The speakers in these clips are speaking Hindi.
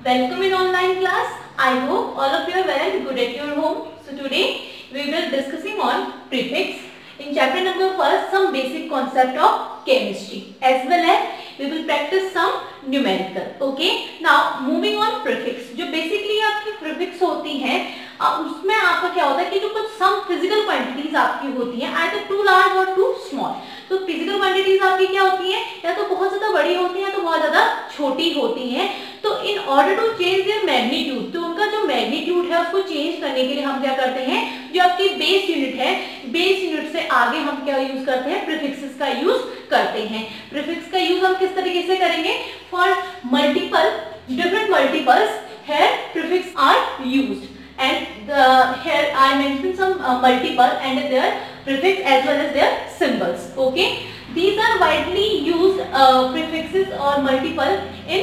Welcome in online class. I hope all of you are well and good at your home. So today we will be discussing on prefix in chapter number 1, some basic concept of chemistry, as well as we will practice some numerical. Okay. Now moving on prefix. जो basically आपकी prefix होती हैं उसमें आपका क्या होता है कि जो कुछ some physical quantities आपकी होती हैं either too large or too small. तो फिजिकल क्वांटिटीज आपकी क्या होती हैं, या तो बहुत ज्यादा बड़ी होती हैं तो बहुत ज्यादा छोटी होती हैं. तो in order to change their magnitude, तो उनका जो मैग्नीट्यूड है उसको चेंज करने के लिए हम क्या करते हैं, जो आपकी बेस यूनिट है, बेस यूनिट से आगे हम क्या यूज करते हैं, प्रीफिक्सेस का यूज करते हैं. प्रीफिक्स का यूज हम किस तरीके से करेंगे, for multiple different multiples here prefix are used, and here I mentioned some multiple and their prefix as well as their symbols. Okay, these are widely used prefixes or multiple in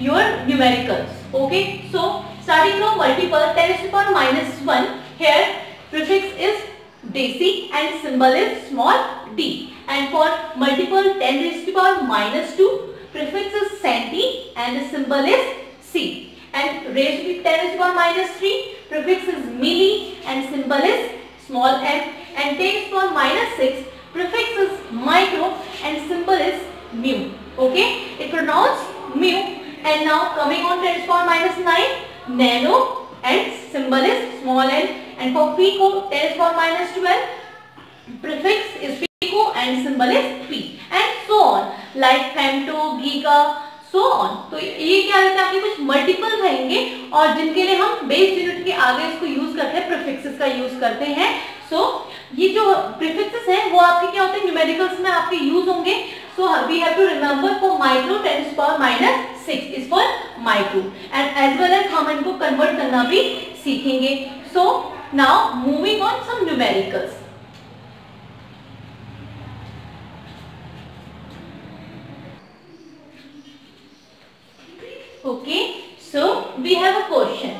your numericals. Okay, so starting from multiple 10 to the power minus 1, here prefix is dc and symbol is small d, and for multiple 10 to the power minus 2, prefix is centi and the symbol is c. And raised to 10 to the power minus 3, prefix is milli and symbol is small m. And 10 to the power minus 6, prefix is micro and symbol is mu. Okay, it pronounced mu. And now coming on 10 to the power minus 9, nano and symbol is small n. And for pico 10 to the power minus 12, prefix is pico and symbol is p. And so on, like femto, giga, so on. तो ये क्या रहता है, आपके कुछ मल्टीपल रहेंगे और जिनके लिए हम बेस यूनिट के आगे इसको यूज करते हैं, प्रीफिक्सेस का यूज करते हैं. सो ये जो प्रीफिक्सेस हैं वो आपके क्या होते हैं, न्यूमेरिकल्स में आपके यूज होंगे. So we have to remember for micro 10 to the power minus 6 is for micro, and as well as हम इनको कन्वर्ट करना भी सीखेंगे. So now moving on some numericals. Okay, so we have a question.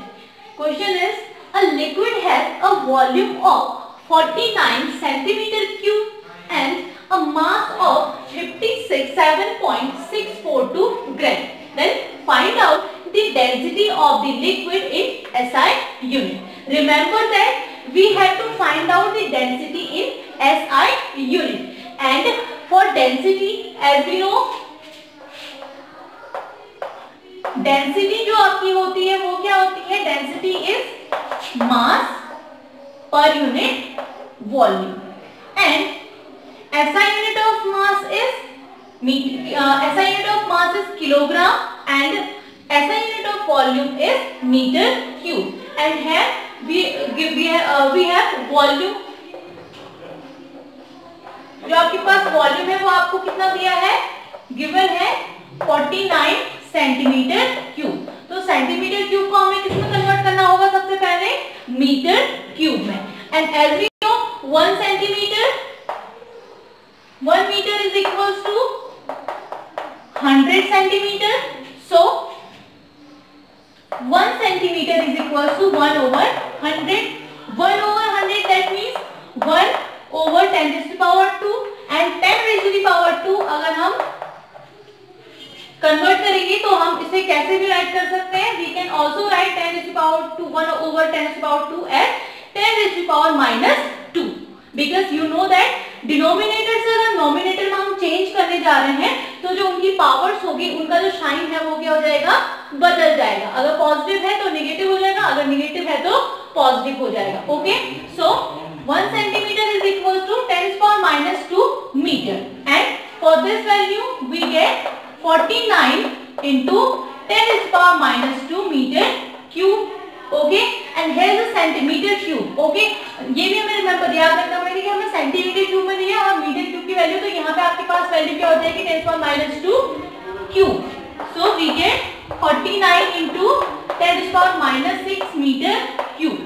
Question is, a liquid has a volume of 49 centimeter cube and a mass of 57.642 gram. Then find out the density of the liquid in SI unit. Remember that we have to find out the density in SI unit, and for density, as we know, density जो आपकी होती है वो क्या होती है, density is mass per unit volume, and SI unit of mass is SI unit of mass is kilogram and SI unit of volume is metre cube. And here we have volume, जो आपके पास वॉल्यूम है वो आपको कितना दिया है, गिवन है 49 सेंटीमीटर क्यूब. तो सेंटीमीटर क्यूब को हमें किसमें कन्वर्ट करना होगा, सबसे पहले मीटर क्यूब में. And as we know 1 centimetre, 1 metre is equals to 100 centimetre. So 1 centimetre is equals to 1 over 100. 1 over 100 that means 1 over 10 to the power 2, and 10 raised to the power 2 अगर हम कन्वर्ट करेंगे तो हम इसे कैसे भी राइट कर सकते हैं, we can also write 10 to the power 2 1 over 10 to the power 2 as 10 to the power minus 2, because you know that denominator से अगर नोमिनेटर में हम चेंज करने जा रहे हैं तो जो उनकी पावर्स होगी उनका जो साइन है वो क्या हो जाएगा, बदल जाएगा. अगर पॉजिटिव है तो नेगेटिव हो जाएगा, अगर नेगेटिव है तो पॉजिटिव हो जाएगा. Okay, so 1 centimetre is equal to 10 to the power minus 2 metre, and for this value we get 49 into 10 to the power minus 2 meter cube. Okay, and here is a centimeter cube. Okay, ये भी हमें रिमेंबर याद रखना पड़ेगा कि हमें सेंटीमीटर क्यूब में दिया और मीटर क्यूब की वैल्यू, तो यहाँ पे आपके पास वैल्यू क्या हो जाएगी, 10 to the power minus 2 cube. So we get 49 into 10 to the power minus 6 meter cube.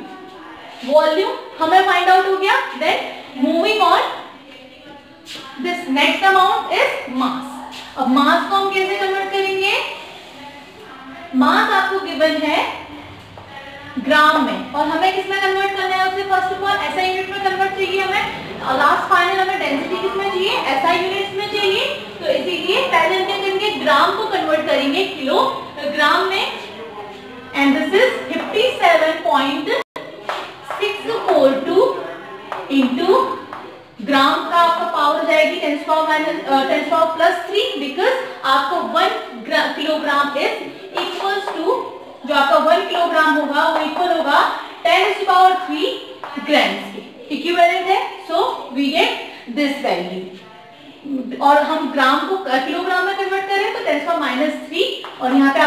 Volume हमें फाइंड आउट हो गया. Then moving on, this next amount is mass. अब मास को हम कैसे कन्वर्ट करेंगे, मास आपको गिवन है ग्राम में और हमें किसमें कन्वर्ट करना है, उससे first of all SI unit में कन्वर्ट चाहिए हमें. लास्ट फाइनल हमें डेंसिटी किसमें चाहिए, SI यूनिट्स में चाहिए. तो इसीलिए पहले हम क्या करेंगे, ग्राम को कन्वर्ट करेंगे किलोग्राम में. and this is 57.642 into ग्राम का आपका पावर जाएगी 10 पावर प्लस 3 बिकॉज आपको 1 किलोग्राम इज इक्वल्स टू, जो आपका 1 किलोग्राम होगा वो इक्वल होगा 10 पावर 3 ग्राम्स के इक्विवेलेंट है. So we get this value और हम ग्राम को किलोग्राम में कन्वर्ट करें तो 10 पावर माइनस 3 और यहाँ पे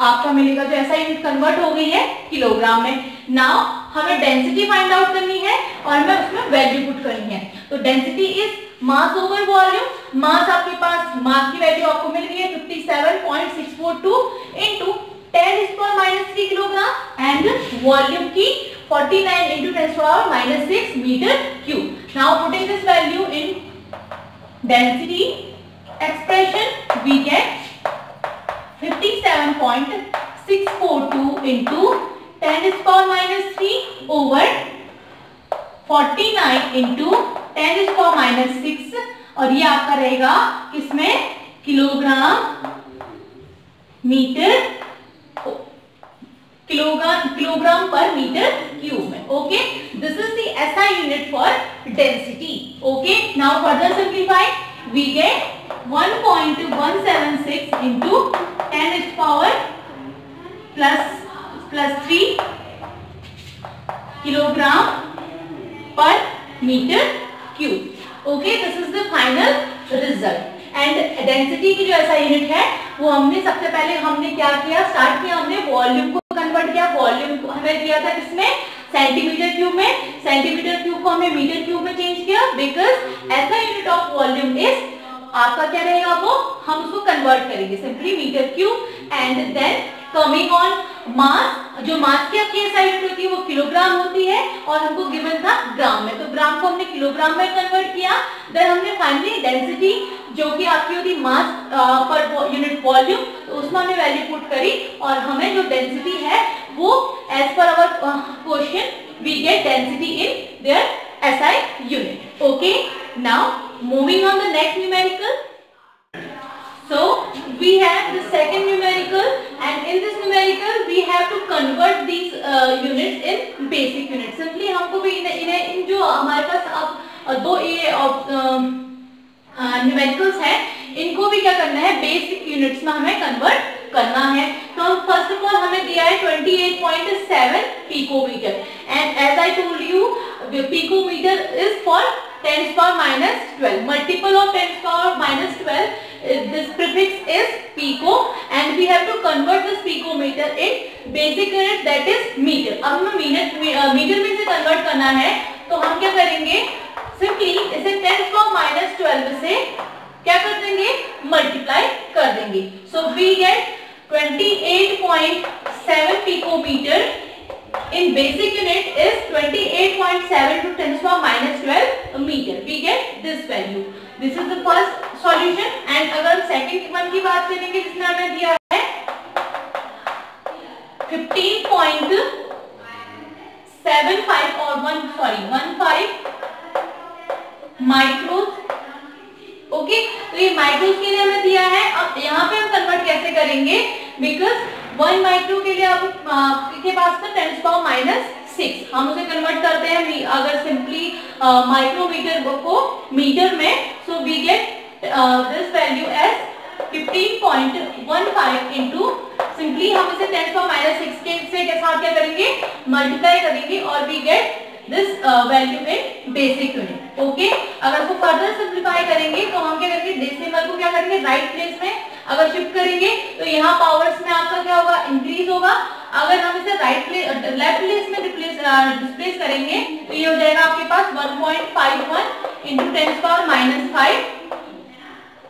आपका मिलेगा जो ऐसा यूनिट कन्वर्ट हो गई है किलोग्राम में. नाउ हमें डेंसिटी फाइंड आउट करनी है और हमें उसमें वैल्यू पुट करनी है. तो density is mass over volume. Mass आपके पास, मास की वैल्यू आपको मिल गई है 57.642 into 10⁻³ किलोग्राम एंड वॉल्यूम की 49 into 10⁻⁻6 metre cube. Now putting this value in density expression we get 57.642 into 10⁻³ over 49 into 10⁻⁻6 और ये आपका रहेगा किसमें, किलोग्राम मीटर, किलोग्राम पर मीटर क्यूब में. Okay, this is the SI unit for density. Okay, now further simplify we get 1.176 into 10⁻+3 kilogram पर metre cube. Okay, this is the final result. And density की जो ऐसा यूनिट है वो हमने सबसे पहले क्या किया, स्टार्ट किया हमने वॉल्यूम को कन्वर्ट किया. वॉल्यूम को हमें दिया था किसमें, सेंटीमीटर क्यूब में. सेंटीमीटर क्यूब को हमने मीटर क्यूब में चेंज किया बिकॉज ऐसा यूनिट ऑफ वॉल्यूम इज आपका क्या रहेगा, वो हम उसको कन्वर्ट करेंगे simply metre cube. And then coming on mass, जो मास की आपकी SI यूनिट होती है वो किलोग्राम होती है और हमको गिवन था ग्राम में, तो ग्राम को हमने किलोग्राम में कन्वर्ट किया. देन हमने फाइनली डेंसिटी जो कि आपकी होती मास पर यूनिट वॉल्यूम, तो उसमें हमने वैल्यू पुट करी और हमें जो डेंसिटी है वो as per our question we get density in their SI unit. Okay, now moving on the next numerical. So we have the second numerical and in this numerical we have to convert these units in basic units. Simply हमको भी इन्हें इन जो हमारे पास अब दो ये न्यूमेरिकल्स हैं इनको भी क्या करना है, बेसिक यूनिट्स में हमें कन्वर्ट करना है. तो फर्स्ट ऑफ ऑल हमें दिया है 28.7 picometre and as I told you picometre is for 10⁻⁻12 multiple of 10⁻⁻12. This prefix is pico and we have to convert this picometer in basic unit that is meter. अब हमें मीटर में से कन्वर्ट करना है तो हम क्या करेंगे, सिंपली इसे 10⁻⁻12 से क्या कर देंगे, मल्टीप्लाई कर देंगे. So we get 28.7 picometer in basic unit is 28.7 to 10⁻⁻12 meter. We get this value. This is the first solution. And अगर सेकंड वन की बात करेंगे जिसमें हमें दिया है 15.75 और 15 माइक्रोस. ओके, तो ये माइक्रोस के लिए हमें दिया है. अब यहाँ पे हम कन्वर्ट कैसे करेंगे, बिकॉज 1 माइक्रो के लिए आपके पास था 10⁻⁻6, हम उसे कन्वर्ट करते हैं अगर सिंपली माइक्रोमीटर को मीटर में. So we get this value as 15.15 into, simply हम इसे 10⁻⁻6 के साथ क्या करेंगे, मल्टीप्लाई करेंगे और we get this value in basic unit. Okay, अगर इसको फर्दर सिंप्लीफाई करेंगे तो हम क्या करेंगे, डेसिमल को क्या करेंगे, राइट प्लेस में अगर शिफ्ट करेंगे तो यहाँ पावर्स में आपका क्या होगा, इंक्रीज होगा. अगर हम इसे लेफ्ट प्लेस में डिस्प्लेस करेंगे तो ये हो जाएगा आपके पास 1.51 into 10⁻⁻5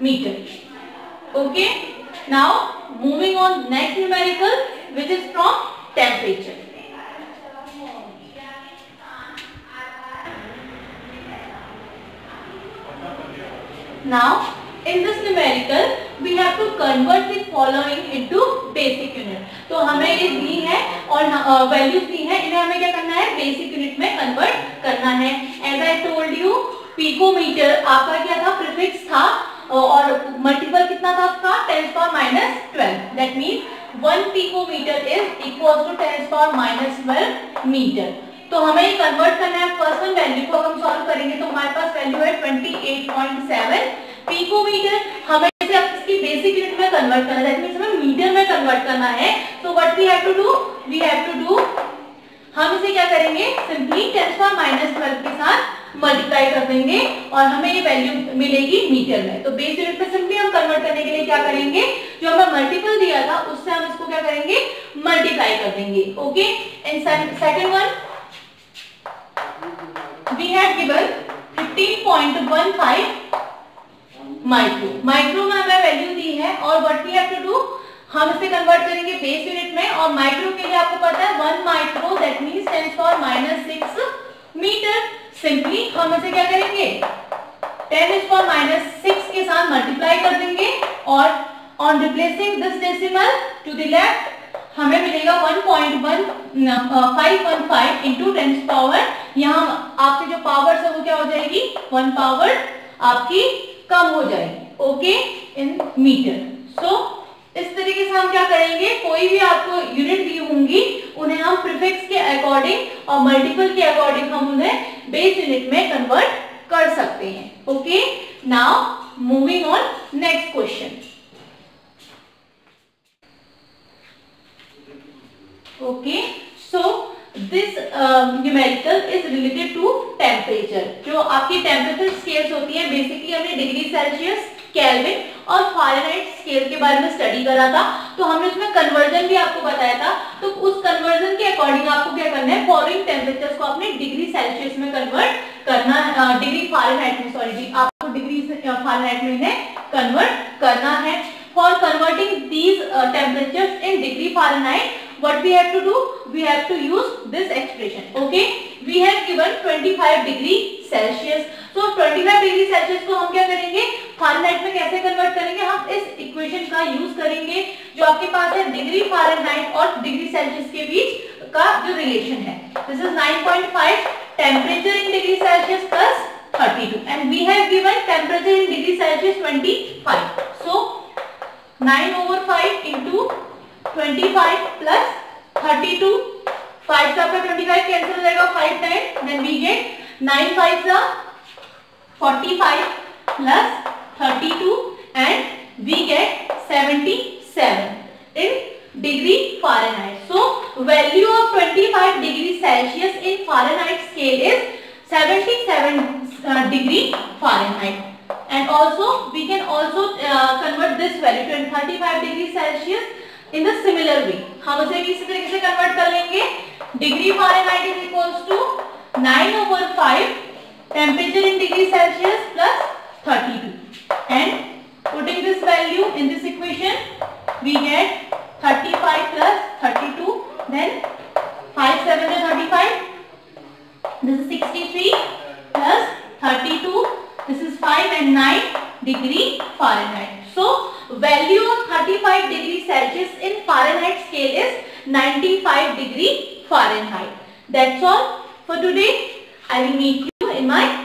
metre. Okay, now moving on next numerical which is from temperature. Now in this numerical we have to convert the following into basic unit. तो हमें ये दी है और वैल्यूज दी है, इन्हें हमें क्या करना है, बेसिक यूनिट में कन्वर्ट करना है. As I told you picometre आपका क्या था, प्रीफिक्स था और मल्टीपल कितना था आपका 10⁻12. That means 1 picometre is equal to 10⁻12 metre. तो हमें ये कन्वर्ट करना है। फर्स्ट वन वैल्यू को हम सॉल्व करेंगे तो हमारे पास वैल्यू है 28.7 पिकोमीटर। हमें इसे अब इसकी बेसिक यूनिट में कन्वर्ट करना है, दैट मींस हमें मीटर में कन्वर्ट करना है। तो what we have to do, we have to do, हम इसे क्या करेंगे, सिंपली 10⁻12 के साथ मल्टीप्लाई कर देंगे और हमें ये वैल्यू मिलेगी मीटर में। तो बेस यूनिट में सिंपली हम कन्वर्ट करने के लिए क्या करेंगे, जो हमें मल्टीपल दिया था उससे हम इसको क्या करेंगे, मल्टीप्लाई कर देंगे। Okay, and second one we have given 15.15 micro में हमें वैल्यू दी है और what we have to do, हम इसे कन्वर्ट करेंगे बेस यूनिट में और माइक्रो के लिए आपको पता है 1 micro that means 10⁻6 metre. Simply हम इसे क्या करेंगे, 10⁻6 के साथ मल्टीप्लाई कर देंगे और on replacing this decimal to the left हमें मिलेगा 1.515 इंटू 10 पावर, यहाँ आपकी जो पावर है वो क्या हो जाएगी, 1 पावर आपकी कम हो जाएगी। Okay, in metre. सो इस तरीके से हम क्या करेंगे, कोई भी आपको यूनिट दी होंगी उन्हें हम प्रीफिक्स के अकॉर्डिंग और मल्टीपल के अकॉर्डिंग हम उन्हें बेस यूनिट में कन्वर्ट कर सकते हैं। Okay, now moving on next question. Okay, so this numerical is related to temperature. जो आपकी टेम्परेचर स्केल्स होती है, बेसिकली हमने डिग्री सेल्सियस, केल्विन और फारेनहाइट स्केल के बारे में स्टडी करा था, तो हमने उसमें कन्वर्जन भी आपको बताया था। तो उस कन्वर्जन के अकॉर्डिंग आपको क्या करना है, फॉलोइंग टेम्परेचर्स को आपने डिग्री सेल्सियस में कन्वर्ट करना, डिग्री फारेनहाइट में, सॉरी जी, आपको डिग्री फारेनहाइट में इन्हें कन्वर्ट करना है। For converting these temperatures in degree Fahrenheit, what we have to do, we have to use this expression. Okay, we have given 25 degree Celsius. तो 25 डिग्री सेल्सियस को हम क्या करेंगे, फारेनहाइट में कैसे कन्वर्ट करेंगे, हम इस इक्वेशन का यूज करेंगे जो आपके पास है, डिग्री फारेनहाइट और डिग्री सेल्सियस के बीच का जो रिलेशन है। This is 9.5 temperature in degree Celsius plus 32 and we have given temperature in degree Celsius 25। So 9/5 into 25 plus 32, 5 से आपका 25 कैंसिल हो जाएगा 5 टाइम, देन वी गेट 9 5 जा 45 plus 32 and we get 77 in degree Fahrenheit. So value of 25 degree Celsius in Fahrenheit scale is 77 degree Fahrenheit. And also we can also convert this value to 35 degree Celsius in the similar way. हम उसे किसी तरीके से कन्वर्ट कर लेंगे, degree Fahrenheit is equals to 9/5 temperature in degree Celsius plus 32 and putting this value in this equation we get 35 plus 32, then 5 7 is 35, this is 63 plus 32, this is 5 and 9 degree Fahrenheit. So value of 35 degree Celsius in Fahrenheit scale is 95 degree Fahrenheit. That's all for today. I will meet you in my